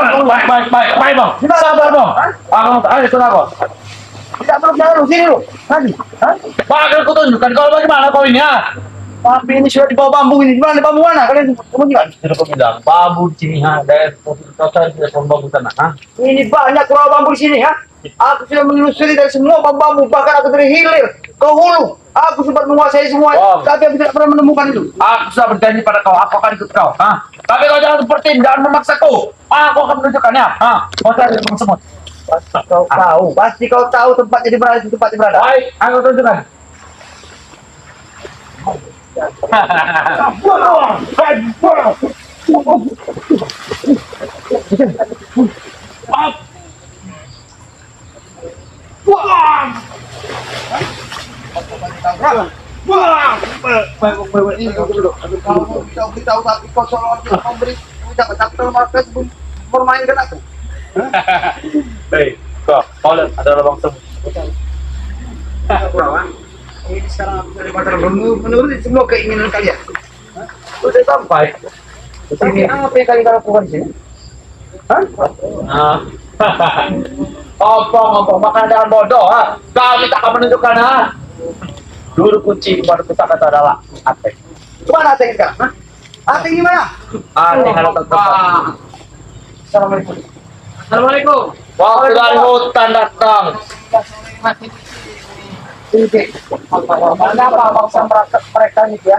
Baik, bang. Sabar, bang. Ayo ikut aku. Tidak perlu jalan sini lu. Lagi. Hah? Bang, akan aku tunjukkan kalau bagaimana kau ini ya. Tapi ini sudah di bawah bambu ini. Di mana bambu mana? Kalian juga. Sudah kau bilang, bambu di sini ha, dari total tidak bambu sana ha. Ini banyak rawa bambu di sini ya. Aku sudah menelusuri dari semua bambu, bahkan aku dari hilir ke hulu. Aku sempat menguasai semua, tapi aku tidak pernah menemukan itu. Aku sudah berjanji pada kau, aku akan ikut kau ha. Tapi kau jangan seperti ini, jangan memaksaku. Aku akan menunjukkannya ha. Kau cari bang semut. Pasti kau tahu tempatnya di mana, tempatnya berada. Baik, aku tunjukkan. Tahu tapi kau seolah memberi tidak market permainkan aku. Baik, kau lihat ada lubang semut. Ini sekarang aku dari pasar menurut semua keinginan kalian. Sudah sampai. Tapi apa yang kalian lakukan di sini? Hah? Ngomong makan dengan bodoh ha. Kami tak akan menunjukkan ha. Guru kunci pada pusaka itu adalah Ateng. Kemana Ateng sekarang? Hah? Ateng gimana? Ateng harus tetap. Assalamualaikum. Assalamualaikum. Waktu dari hutan datang. Kenapa bangsa mereka ini ya?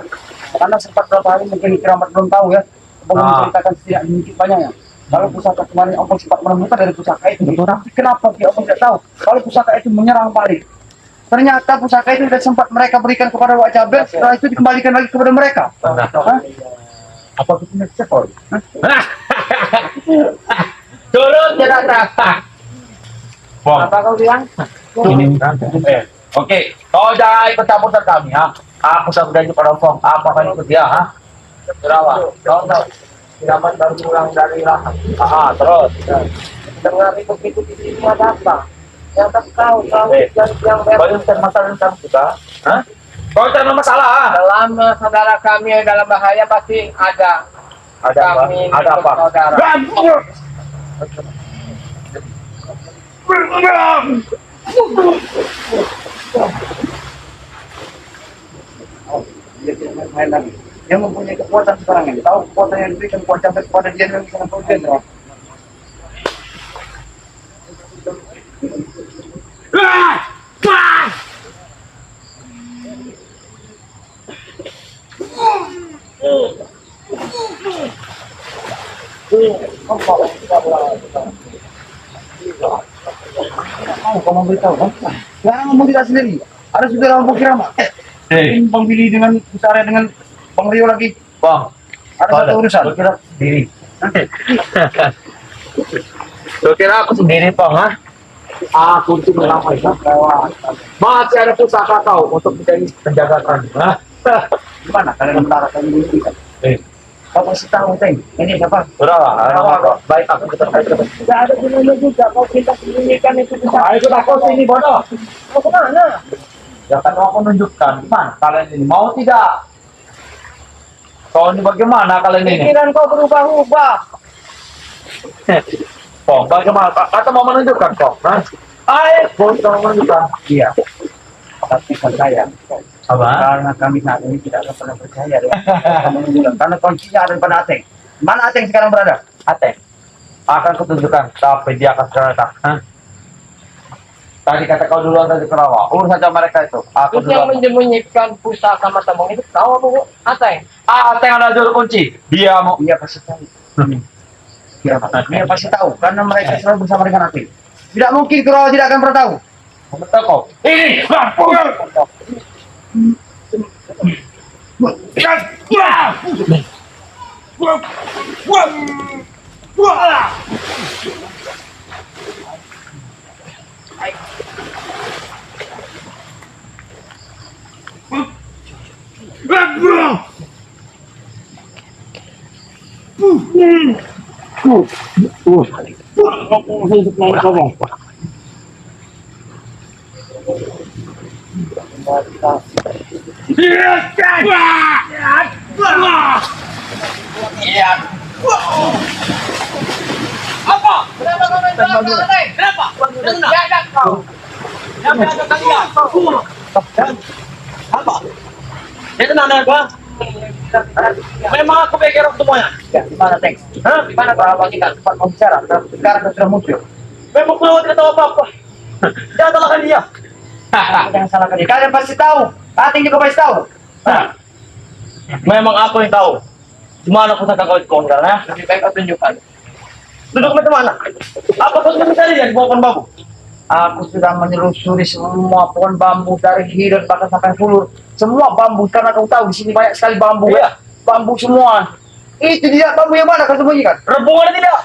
Karena sempat berapa hari mungkin keramat belum tahu ya. Belum menceritakan sedikit banyaknya. Kalau pusaka kemarin Om sempat menemukan dari pusaka itu, tapi kenapa dia Om tidak tahu? Kalau pusaka itu menyerang balik, ternyata pusaka itu sudah sempat mereka berikan kepada Wak Jabir, setelah itu dikembalikan lagi kepada mereka. Apa itu sekor? Turun tidak terasa. Apa kau bilang? Oke, kau jangan ikut campur kami ha. Aku sudah berjanji pada Fong, apa akan ikut dia ha? Berapa? Kau tahu? Kiraman baru pulang dari Lahap. Terus. Dengar itu di sini ada apa? Yang tak kau yang Kau yang cari masalah dengan kami juga? Hah? Kau cari masalah ha? Selama saudara kami yang dalam bahaya pasti ada. Ada apa? Kami Ada apa? saudara. Yang mempunyai kekuatan sekarang ini, tahu kekuatan yang diberikan kuat sampai kepada dia yang bisa memperoleh ya. Kau memberitahu kan? Sekarang ngomong tidak sendiri. Ada saudara Bang Kirama. Bang Billy dengan Pusara dengan Bang Rio lagi. Bang, Ada satu urusan. Kau kira sendiri. Kau kira aku sendiri, Bang, ha? Aku itu menyampaikan bahwa masih ada pusaka kau untuk menjadi penjaga kami, ha? Gimana kalian menarakan ini? Kau kasih tahu, Teng. Ini siapa? Sudahlah, baik aku kita Tidak ada gunanya juga. Kau kita sembunyikan itu pusaka. Ayo aku sini, bodoh. Kau kemana? Ya kan aku menunjukkan, gimana kalian ini mau tidak? Kau ini bagaimana kalian ini? Pikiran kau berubah-ubah. Kok bagaimana? Kata mau menunjukkan kok? Ayo, kau mau menunjukkan? Iya. Tapi percaya. Apa? Karena kami saat ini tidak akan pernah percaya dengan kau menunjukkan. Karena kuncinya ada pada Ateng. Mana Ateng sekarang berada? Ateng, akan kutunjukkan, tapi dia akan serata. Tadi kata kau duluan tadi Kerawa, urus saja mereka itu. Aku Terus yang duluan. menyembunyikan pusaka mata bang itu tahu apa Ateng? Ateng ada juru kunci. Dia mau. Dia pasti tahu. Dia pasti tahu. Karena mereka selalu bersama dengan Ateng. Tidak mungkin Kurawa tidak akan pernah tahu. Betul kau. Ini. Apa Kenapa? Biadab kau. Yang ada kalian. Apa? Itu nana gua. Memang aku berkerok semuanya. Ya, gimana, Teng? Hah? Gimana para kita cepat mau bicara? Sekarang sudah muncul. Memang keluar tidak tahu apa-apa. Jangan salahkan dia. Jangan salahkan dia. Kalian pasti tahu. Ating juga pasti tahu. Nah, memang aku yang tahu. Gimana pusaka kau itu sekarang ya? Lebih baik kau tunjukkan. Duduk macam mana? Apa kau sudah mencari dia di bawah pohon bambu? Aku sudah menelusuri semua pohon bambu dari hilir bahkan sampai hulu. Semua bambu karena kau tahu di sini banyak sekali bambu. Iya. Bambu semua. Itu dia bambu yang mana kau sembunyikan? Rebung ada tidak?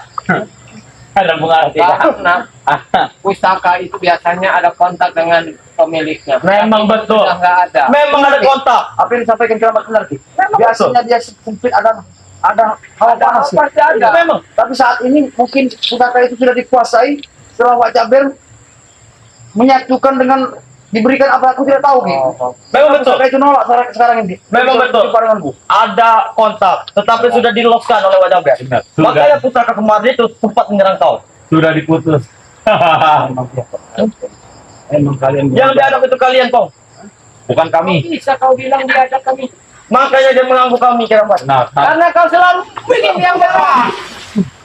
Ada bunga tidak. Karena pusaka itu biasanya ada kontak dengan pemiliknya. Memang betul. Sudah nggak ada. Memang ada kontak. Apa yang disampaikan keramat benar Ki? Memang Biasanya dia sempit ada hawa panas. Ki. Pasti ada. Memang. Tapi saat ini mungkin pusaka itu sudah dikuasai setelah Wak Jaber menyatukan dengan diberikan apa aku tidak tahu Ki. Memang betul. Pusaka itu nolak sekarang ini. Memang betul. Denganku. Ada kontak, tetapi sudah diloskan oleh wajah Ber. Sudah. Makanya pusaka kemarin itu sempat menyerang kau. Sudah diputus. Emang kalian Yang diadap itu kalian, Pong. Bukan kami. Bisa kau bilang biadab kami. Makanya dia mengganggu kami, Kiramat. Nah, Karena kau selalu Bikin yang benar.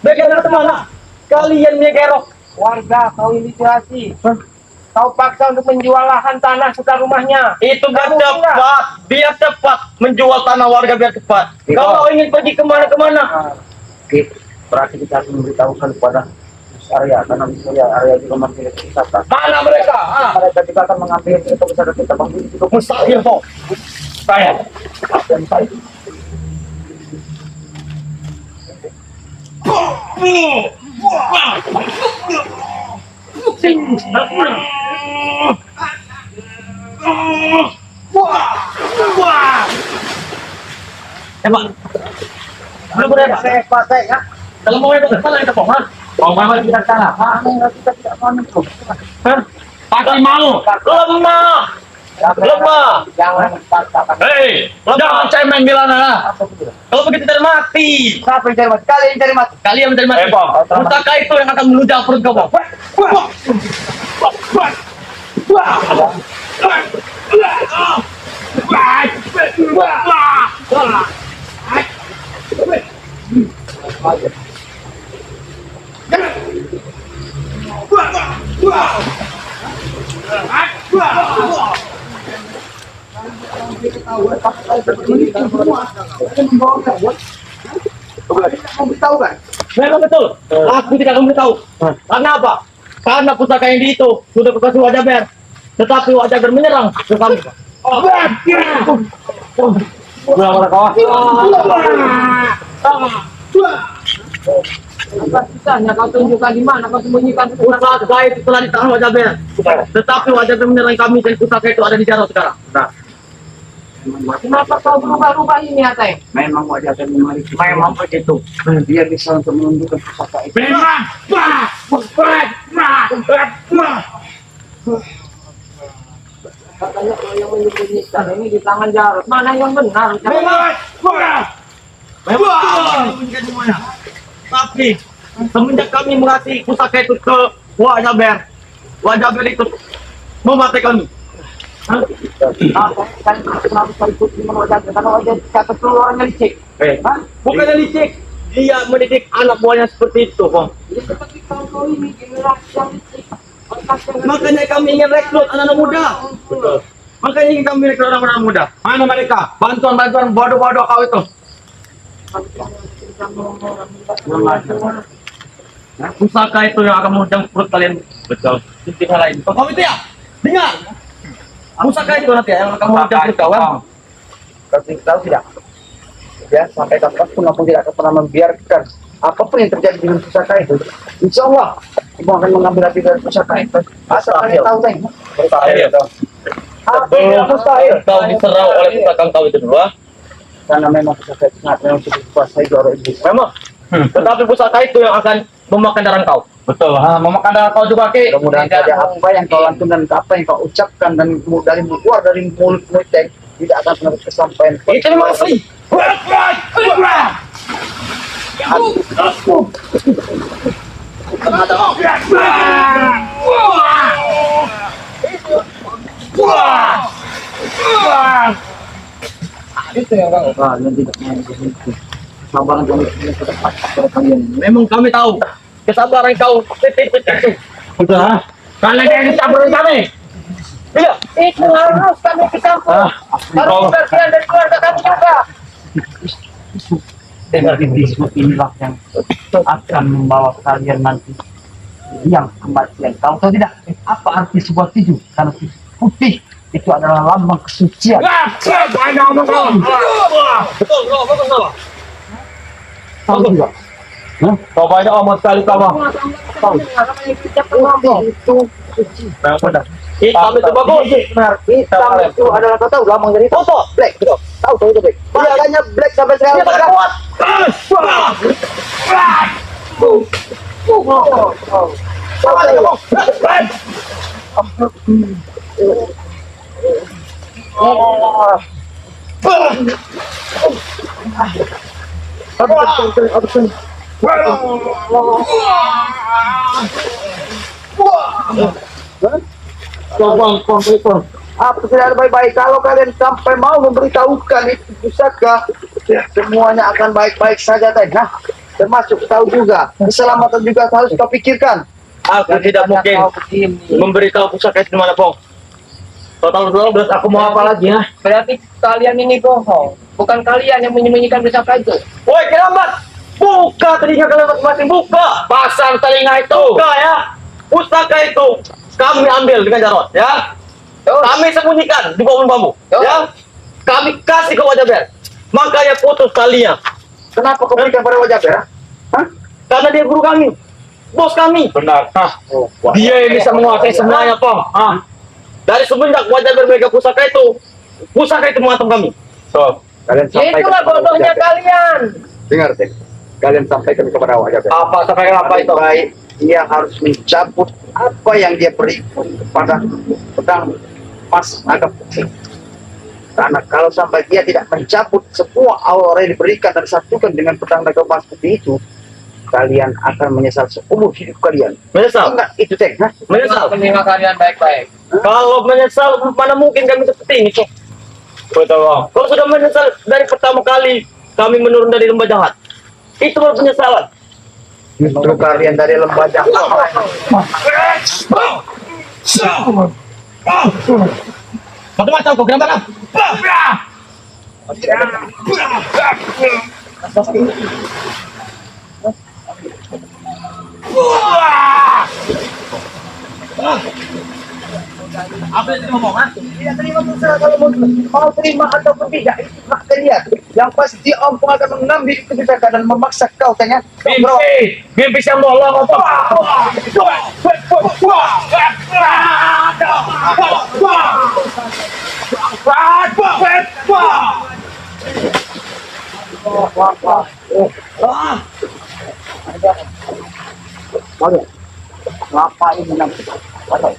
bagaimana kemana? Kalian mengerok. Warga kau inisiasi. Kau paksa untuk menjual lahan tanah serta rumahnya. Itu biar Kamu cepat, biar cepat menjual tanah warga biar cepat. Kalau ingin pergi kemana-kemana, Oke, berarti kita harus memberitahukan kepada area karena misalnya area juga masih wisata. mana mereka? Ah, Mereka juga akan mengambil itu wisata kita bangun itu mustahil, Pong. Saya. dan baik. Emang, belum berapa? Saya pakai ya. Kalau mau itu salah itu, Pong. mau mama Kita salah. Kita tidak mau itu. pasti mau. Lemah. Lemah. Jangan paksakan. Hei, jangan cemen Milana. Kalau begitu tidak mati. Siapa yang cari mati? Kalian yang cari mati. Kalian mencari mati. Pong. Pusaka itu yang akan meludah perut kau, Pong. Mau beritahu kan? Memang betul. Aku tidak akan beritahu. Karena apa? Karena pusaka yang di itu sudah kukasih wajah Ber. Tetapi wajah Ber menyerang ke kami. Apa susahnya kau tunjukkan di mana kau sembunyikan pusaka. Pusaka itu telah ditahan wajah Ber. Tetapi wajah Ber menyerang kami dan pusaka itu ada di Jarau sekarang. Kenapa kau berubah-ubah ini, Ateng? Memang wajah dan memang begitu. Dia bisa untuk menunjukkan pusaka itu. Katanya kau yang menyembunyikan ini di tangan Jarot. Mana yang benar? Memang menjadi semuanya. Tapi semenjak kami mengasih pusaka itu ke wajah Ber itu memati kami. Kenapa ikut di mana wajah? Karena wajah kata keluarnya licik. Bukannya licik, dia mendidik anak buahnya seperti itu, Bang. Seperti kau ini generasi yang licik. Makanya kami ingin rekrut anak-anak muda. Betul. Makanya ingin kami rekrut anak-anak muda. Mana mereka? Bantuan bodoh-bodoh kau itu. Pusaka itu yang akan menunjang perut kalian. Betul. Intinya lain. Kau itu ya? Dengar. Pusaka itu nanti yang akan menunjang perut kau. Kan? Kau tahu tidak? Ya, sampai kapanpun aku tidak akan pernah membiarkan apapun yang terjadi dengan pusaka itu. Insya Allah, ibu akan mengambil hati dari pusaka itu. Asal kalian tahu, Teng. Mustahil. Sebelum mustahil. Kau diserang oleh pusaka kau itu dulu, ah. Karena memang pusaka itu sangat memang sudah dikuasai oleh iblis. Memang. Tetapi pusaka itu yang akan memakan darah kau. Betul. Memakan darah kau juga, Ki. Mudah-mudahan saja apa yang kau lakukan dan apa yang kau ucapkan dan dari keluar dari mulut-mulut Teng tidak akan pernah kesampaian. Itu memang asli. Itu ya kau. Kalian tidak mau begitu. Sabaran kami ke depan kepada kalian. Memang kami tahu kesabaran kau titik itu. Udah. Kalian yang campurin kami. Iya. Itu harus kami kecampur. Harus bagian dari keluarga kami juga. Dengar disebut inilah yang akan membawa kalian nanti yang kematian. Kau tahu tidak apa arti sebuah tisu? Karena tisu putih itu adalah lambang kesucian. Banyak omong kau. Betul, bro. Betul, bro. Tahu juga? Kau banyak omong sekali kau. Kita pengomong. Itu suci. Memang benar. Hitam itu bagus. Benar. Hitam itu adalah kau tahu lambang dari Foto. black. Betul. Tahu itu black. Makanya black sampai sekarang. Dia pada kuat. Sama nih kamu. Apa tidak ada baik-baik kalau kalian sampai mau memberitahukan itu pusaka, semuanya akan baik-baik saja teh. Nah, termasuk tahu juga keselamatan juga harus kau pikirkan. Aku tidak mungkin memberitahu pusaka itu di mana, Pong. Total 12 aku mau apa lagi ya? Berarti kalian ini bohong. Bukan kalian yang menyembunyikan pusaka itu. Woi, Keramat! Buka telinga kalian masing-masing, buka! Pasang telinga itu. Buka ya! Pusaka itu kami ambil dengan Jarot, ya. Kami sembunyikan di pohon bambu, ya. Kami kasih ke Wajah Ber. Makanya putus talinya. Kenapa kau berikan pada wajah ya? Hah? Karena dia guru kami, bos kami. Benar. Dia yang bisa menguasai semuanya, Pong. Dari semenjak Wajah Ber megang pusaka itu mengancam kami. So, Kalian sampaikan Itulah kepada bodohnya Wajah Ber. kalian. Dengar deh. Kalian sampaikan kepada wajah Ber. apa sampai apa itu? Baik, dia harus mencabut apa yang dia beri kepada pedang emas naga putih. Karena kalau sampai dia tidak mencabut semua aura yang diberikan dan disatukan dengan pedang naga emas putih itu, kalian akan menyesal seumur hidup kalian. Menyesal? Ingat itu, Teh. Hah? Menyesal? Telinga kalian baik-baik. Kalau menyesal, mana mungkin kami seperti ini, Cok. Betul, Pong. Kalau sudah menyesal dari pertama kali kami menurun dari lembah jahat, itu baru penyesalan. Justru kalian dari lembah jahat. Macam-macam kau kira mana? Apa yang ngomong, ha? Tidak terima usaha kalau mau terima ataupun tidak itu hak kalian. Yang pasti Om Pong akan mengambil kebijakan dan memaksa kau tanya. Mimpi yang bolong apa? Ngapain nanti? Ngapain?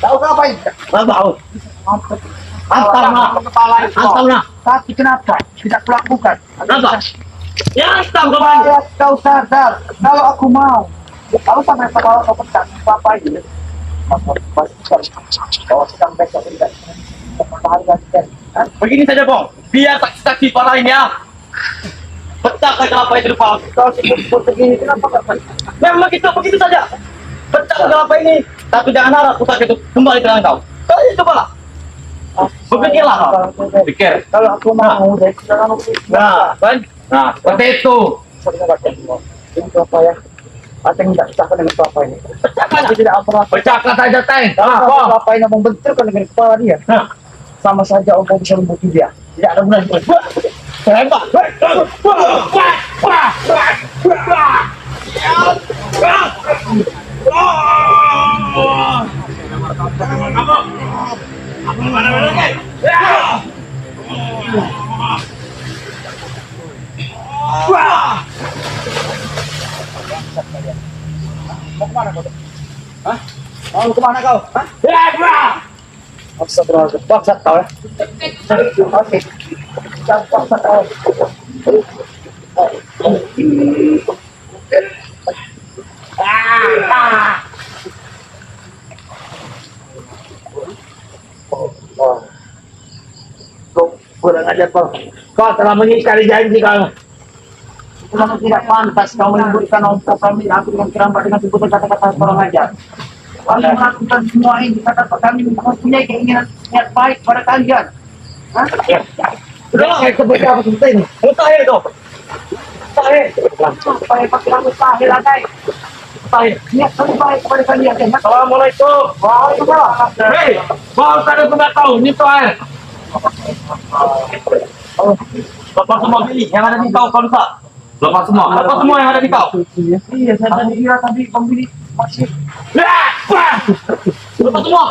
Tahu ngapain? Tahu. Antar kepala itu. Antar nak. Tapi kenapa tidak kulakukan? Kenapa? Ya, antam kemana? Supaya kau sadar kalau aku mau. Kalau sampai kepala kau pecah, apa ini? Kau sedang besok tidak. Begini saja, Bong. Biar saksi-saksi para ini ya. Pecahkan kelapa itu di kepala. Kau sebut begini kenapa kau? Memang begitu saja. Pecahkan kelapa ini. Tapi jangan harap pusaka itu kembali ke tangan kau. Kau ini cobalah. Berpikirlah kau. Pikir. Kalau aku mau, dari sekarang aku Nah, kan? Nah, seperti itu. ini apa ya? Ateng tidak pecahkan dengan apa ini. Pecahkan. Aku tidak apa Pecahkan saja, Teng. Kalau apa ini membenturkan dengan kepala dia, Nah, sama saja Om Pong bisa membunuh dia. Tidak ada gunanya. tembak. Mau kemana kau? Hah? Mau kemana kau? Hah? Astagfirullah, bangsat kau ya. Oke. Jangan bangsat kau. aja kau telah mengingkari janji kau. Itu memang tidak pantas kau meliburkan ongkos kami aku dengan keramat dengan sebutan kata-kata orang ajar. Kami melakukan semua ini kata kami mempunyai keinginan niat baik pada kalian. Hah? Sudah saya seperti apa penting? Mustahil itu. Mustahil. Supaya pakai kamu sahil agai. Mustahil. Niat kami baik kepada kalian. Ya? Assalamualaikum. Waalaikumsalam. Hei, mau kalian sudah tahu ini tuh air. Lepas semua pilih yang ada di kau bisa. Lepas semua yang ada di kau. Iya, saya tadi kira tadi pembeli masih. Lepas semua.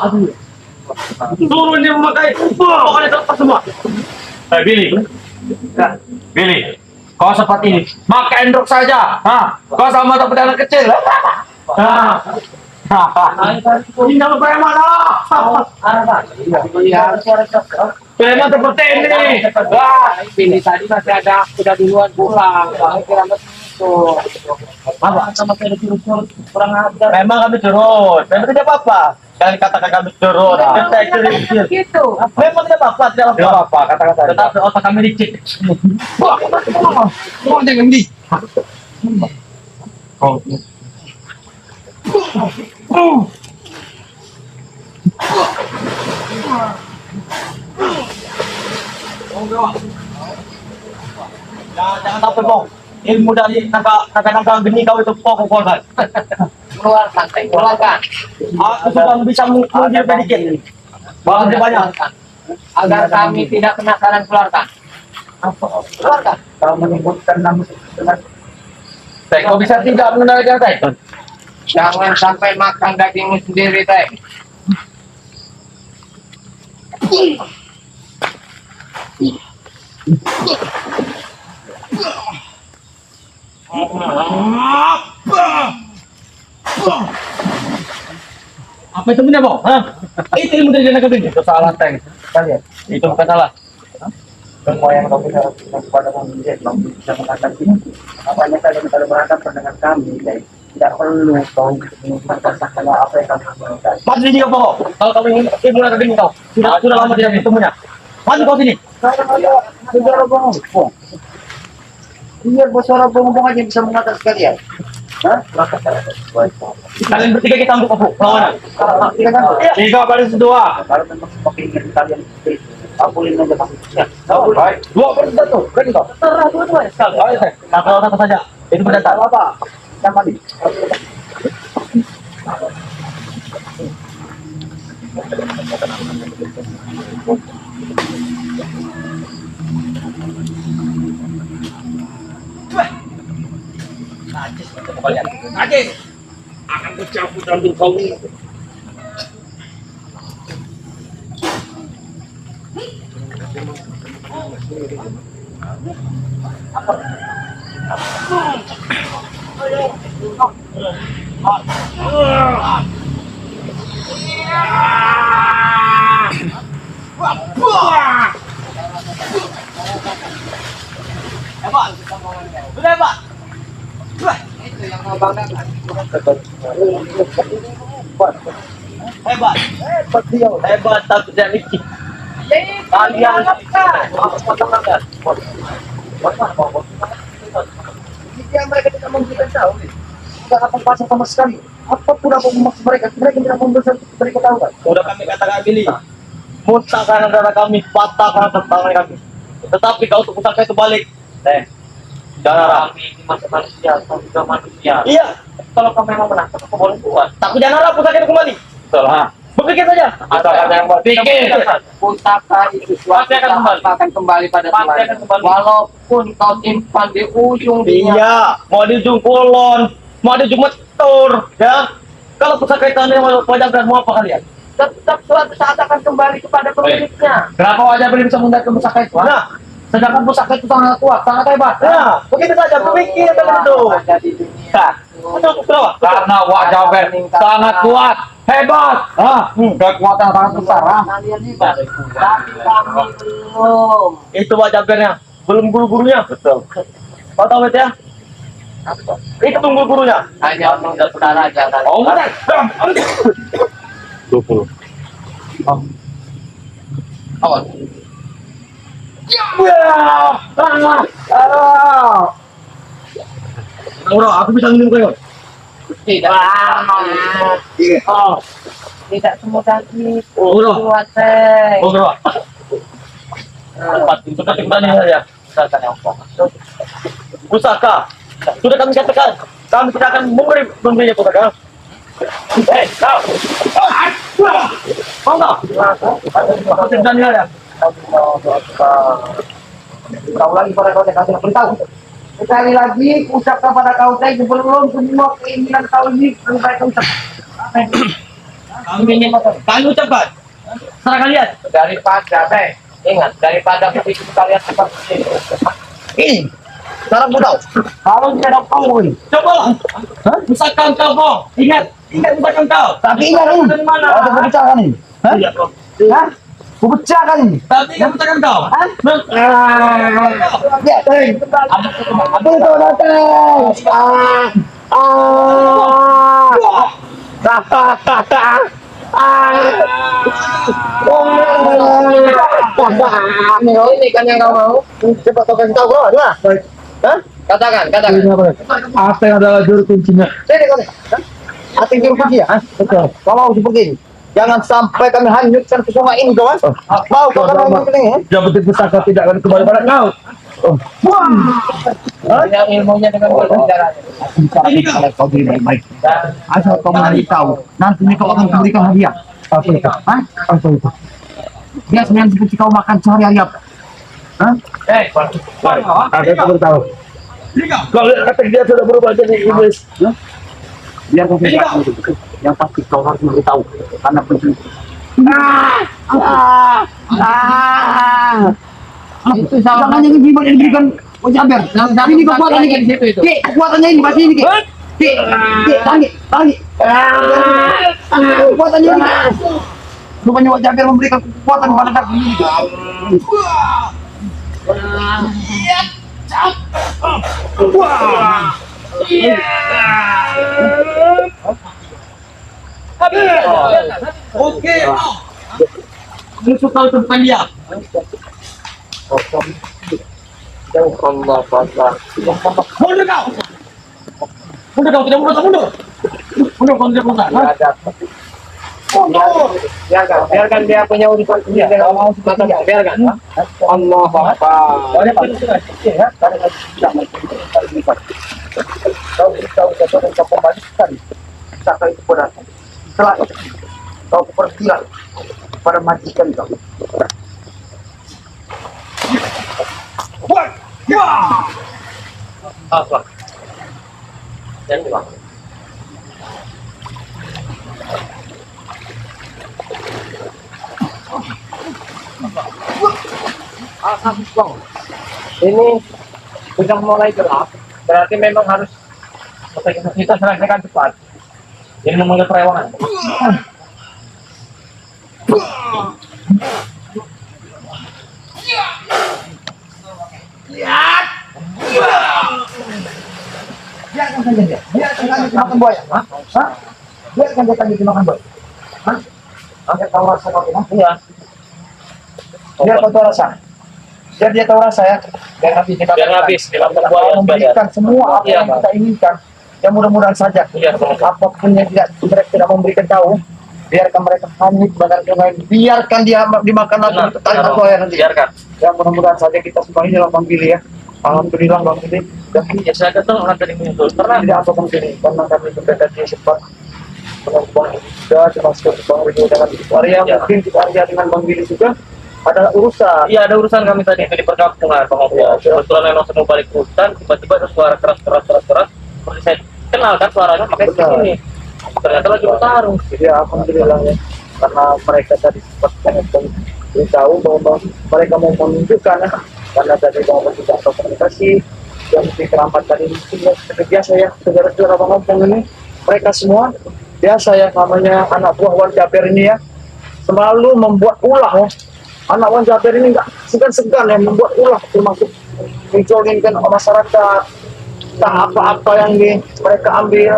Suruh dia memakai. Pokoknya lepas semua. Billy. Billy, kau seperti ini. Maka endrok saja. Kau sama seperti anak kecil. Ini nama preman lah. Iya, suara Preman seperti ini. Wah, Ini tadi masih ada udah duluan pulang. Kira itu. apa sama saya turun kurang ajar. Memang kami turun. Memang tidak apa-apa. Kalian katakan kami turun. Kita kecil. Gitu. Memang tidak apa-apa. Tidak tidak apa-apa. apa-apa kata-kata. Tetapi otak kami licik. Wah, mau jangan di. Oh. Jangan sampai bong. Ilmu dari naga geni kau itu pokok kan. Keluarkan, keluarkan. Aku sudah bisa menguji sedikit. Bang banyak. Agar kami tidak penasaran, keluarkan. Keluarkan. Kalau menyebutkan nama dengan Kau bisa tidak mengendalikan saya? Jangan sampai makan dagingmu sendiri, Teh. Apa itu punya bang? Hah? Itu ilmu dari naga geni. Itu salah tank. Kalian. Itu bukan salah. semua yang kami lakukan kepada kami, kami bisa mengatakan ini. Apanya kalian kalau berhadapan dengan kami, tidak perlu kau mengatakan apa yang kami inginkan. Maju sini kau pokok. Kalau kamu ingin ilmu naga geni kau. Sudah lama tidak bertemunya. Maju kau sini. Sekarang ada saudara bohong. Biar saudara bohong aja bisa mengatas kalian. Hah? Kalian bertiga kita untuk apa? Lawanan. Tidak kan? Tiga baris dua. Kalau memang keinginan kalian seperti itu, aku ingin aja masuk siap. Baik. Dua baris satu. Kan kau. Terserah dua-dua sekali. Ayo teh. Satu saja. Itu berdasar. Apa? Sama di. Najis. Akan kucampur dalam kau ini. Hebat. Sudah hebat. Itu yang mau banggakan. Hebat. Hebat dia. Hebat tapi tidak licik. Kalian Jika mereka tidak memberikan tahu, tidak akan pasang sama sekali. Apapun apa maksud mereka, mereka tidak memberikan mereka tahu kan? sudah kami katakan pilih. Muntah karena darah kami, patah karena tangan kami. Tetapi kau untuk pusaka itu balik. Jangan Kami ini masih manusia, kau juga manusia. Iya. Kalau kau memang menang, kau boleh buat. Tapi jangan harap pusaka itu kembali. Betul, ha? Berpikir saja. Ada yang berpikir. Pusaka itu suatu Pasti akan saat kembali. akan kembali pada Pasti Tuhan. akan kembali. Walaupun kau simpan di ujung dunia. Iya. Mau di ujung kulon, mau di ujung metur, ya. Kalau pusaka itu anda mau pajak dan mau apa kalian? Tetap suatu saat akan kembali kepada pemiliknya. Kenapa wajah beli bisa menggunakan pusaka itu? ha? Nah, Sedangkan pusaka itu sangat kuat, sangat hebat. nah, begitu saja berpikir dengan itu. Ada di dunia. Betul, betul. Karena wajah Ber sangat kuat, hebat. Kekuatan sangat besar. Kalian hebat. Tapi kami belum. Itu wajah bernya, belum guru-gurunya. Betul. Kau tahu itu ya? Itu tunggu gurunya. Hanya untuk saudara jangan. Oh, benar. 20. Awas. Bro, aku bisa minum kayo. Tidak. Oh, Tidak semudah itu. Oh, bro. Kuateng. Oh, bro. Cepat, itu ketimpangan ya. Misalkan yang kok. Pusaka. Sudah kami katakan, kami tidak akan memberinya pusaka. Kau. Mau nggak? Ketimpangan ya. Kau lagi pada kau teh kasih beritahu. Sekali lagi ucap kepada kau teh sebelum semua keinginan kau ini sampai kau ucap. Kami ucapkan. Serah kalian. Daripada teh. Ingat, daripada begitu kalian seperti ini. Ini. Cara mudah. Kalau tidak ada kau ini. Cobalah. Pusaka kau, Bro. Ingat pusaka kau. Tapi ingat ini. Dari mana? Ada pecahkan ini. Hah? Iya, Bro. Hah? Ku pecahkan ini. Tapi ingat pusaka kau. Hah? Ya, teng. Apa itu datang? Ini kan yang kau mau. Cepat kau kasih tahu kau, ada. Hah? Katakan. apa yang adalah juru kuncinya? Sini kau. Hati juru kunci ya? Betul. Kau mau seperti ini. Jangan sampai kami hanyutkan pesona ini kawan. Mau kau kami hanyutkan ini ya? Jabatan pusaka tidak akan kembali pada kau. Banyak ilmunya dengan berbicaranya. Ini kau diri baik-baik. Asal kau memberitahu, nanti ini kau akan memberikan hadiah. Apa itu? Hah? Apa itu? Dia sebenarnya seperti kau makan sehari-hari apa? Hah? Ada yang belum tahu. Kalau kata dia sudah berubah jadi iblis. Biar kau tidak tahu. Yang pasti kau harus memberitahu karena penting. Itu jangan yang jimat yang diberikan Jaber. Ini kekuatannya di situ itu. Ki, kekuatannya ini pasti ini Ki. Ki, tangi. Kekuatannya ini. Rupanya Jaber memberikan kekuatan kepada kaki ini. Oke. Musuh kau itu bukan dia. Mundur kau. Mundur kau tidak mundur. Mundur kau tidak mundur. Biarkan dia punya urusan sendiri dengan mau biarkan. Allah Akbar. Kau kembalikan saka itu pada setelah itu kau pergilah pada majikan kau. Apa? Jangan bilang. Ini sudah mulai gelap, berarti memang harus kita selesaikan cepat. Ini memulai perewangan. Biarkan saja dia. Biarkan kami dimakan buaya. Hah? Biarkan dia tadi dimakan buaya. Hah? Biar tahu rasa kau ini. Iya. Biar kau tahu rasa. Biar dia tahu rasa ya. Biar habis kita Biar habis dimakan Kau buaya. memberikan semua apa Iya, yang kita inginkan. Ya mudah-mudahan saja. Iya, Apapun yang mereka tidak memberikan tahu. Biarkan mereka hanyut bakar sungai. Biarkan dia dimakan Benar. tali buaya nanti. Biarkan. Ya mudah-mudahan saja kita semua ini Bang Billy ya. Alhamdulillah Bang Billy. Dan Ya saya kata orang tadi muncul. karena tidak apa Bang Billy. Karena kami berdekat di sempat Bang juga termasuk Bang Billy dengan Arya. Ya. Mungkin di Arya dengan Bang Billy juga ada urusan. Iya ada urusan kami tadi itu di perkampungan Bang Opo. Kebetulan memang sedang balik hutan, tiba-tiba ada suara keras. Seperti saya kenal kan suaranya pakai Betul. sini. Ternyata lagi bertarung. Jadi alhamdulillah ya. Karena mereka tadi sempat beritahu bahwa mereka mau menunjukkan ya. Karena tadi bahwa tidak ada komunikasi yang di keramat tadi mungkin ya seperti biasa ya saudara-saudara Bang Ompong ini mereka semua biasa ya namanya anak buah Wan Jaber ini ya selalu membuat ulah ya. Anak Wan Jaber ini nggak segan-segan ya membuat ulah termasuk menjolingkan masyarakat tak apa-apa yang mereka ambil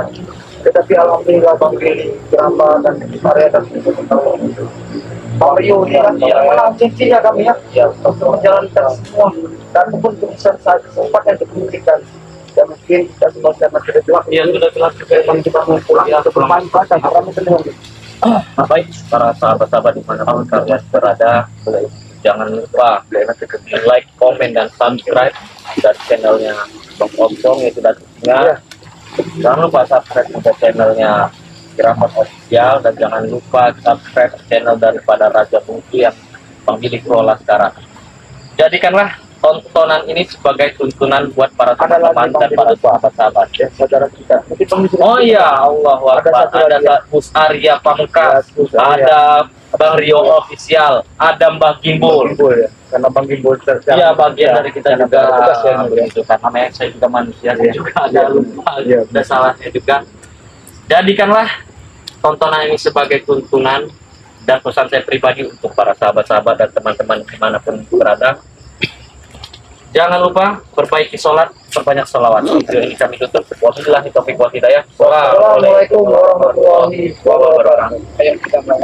tetapi alhamdulillah Bang Billy Geramba dan Arya dan Mario ini kan Iya. menang cincinnya kami ya Ya, untuk menjalankan semua dan pun bisa saat sempatnya diberikan dan mungkin kita semua sama terjebak ya sudah jelas juga memang kita mau pulang Ya, ke bermain pada orang itu baik para sahabat-sahabat dimanapun kalian berada, jangan lupa like, komen, dan subscribe dari channelnya Bang Omsong yang sudah tentunya. Jangan lupa subscribe juga channelnya Kiramat Official, dan jangan lupa subscribe channel daripada Raja Bungsu yang Bang Billy kelola sekarang. Jadikanlah tontonan ini sebagai tuntunan buat para teman-teman dan para sahabat-sahabat. ya saudara kita mungkin pemikiran Oh iya, Allah Akbar. Ada Mus Arya Pamungkas, ada Bang Rio Official, ada Mbah Gimbul. ya karena Bang Gimbul Iya, bagian dari kita juga tugas ya, begitu kan. Namanya saya juga manusia, saya juga ada lupa, Iya. ada salahnya juga. Jadikanlah tontonan ini sebagai tuntunan dan pesan saya pribadi untuk para sahabat-sahabat dan teman-teman dimanapun berada. Jangan lupa perbaiki sholat, perbanyak sholawat. Video ini kami tutup. Wabillahi taufiq wal hidayah. Assalamualaikum warahmatullahi wabarakatuh. Ayo kita berangkat.